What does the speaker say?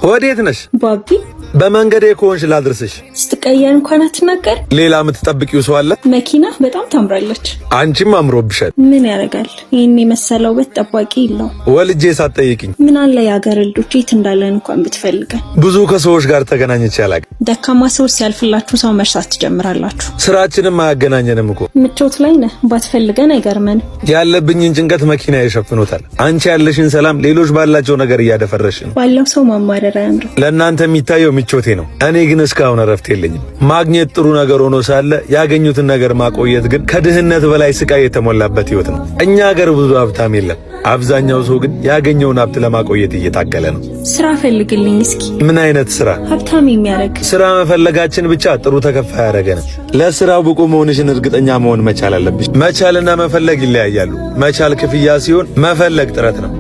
ወዴት ነሽ ባቢ? በመንገዴ ከሆንሽ ላድርስሽ። ስትቀየር እንኳን አትናገር። ሌላ የምትጠብቂው ሰው አለ? መኪና በጣም ታምራለች። አንቺም አምሮብሻል። ምን ያደርጋል ይሄን የመሰለው ውበት ጠባቂ የለው። ወልጄ ሳትጠይቂኝ ምን አለ የሀገር ልጆች የት እንዳለን እንኳን ብትፈልገን። ብዙ ከሰዎች ጋር ተገናኝቼ አላውቅም። ደካማ ሰዎች ሲያልፍላችሁ ሰው መርሳት ትጀምራላችሁ። ስራችንም አያገናኘንም እኮ። ምቾት ላይ ነህ ባትፈልገን አይገርመንም። ያለብኝን ጭንቀት መኪና ይሸፍኖታል። አንቺ ያለሽን ሰላም ሌሎች ባላቸው ነገር እያደፈረሽ ነው። ባለው ሰው ማማረር አያምርም። ለእናንተ የሚታየው ምቾቴ ነው። እኔ ግን እስካሁን እረፍት የለኝም። ማግኘት ጥሩ ነገር ሆኖ ሳለ ያገኙትን ነገር ማቆየት ግን ከድህነት በላይ ስቃይ የተሞላበት ህይወት ነው። እኛ ሀገር ብዙ ሀብታም የለም። አብዛኛው ሰው ግን ያገኘውን ሀብት ለማቆየት እየታገለ ነው። ስራ ፈልግልኝ እስኪ። ምን አይነት ስራ? ሀብታም የሚያደርግ ስራ መፈለጋችን ብቻ ጥሩ ተከፋይ ያደረገን። ለስራው ብቁ መሆንሽን እርግጠኛ መሆን መቻል አለብሽ። መቻልና መፈለግ ይለያያሉ። መቻል ክፍያ ሲሆን፣ መፈለግ ጥረት ነው።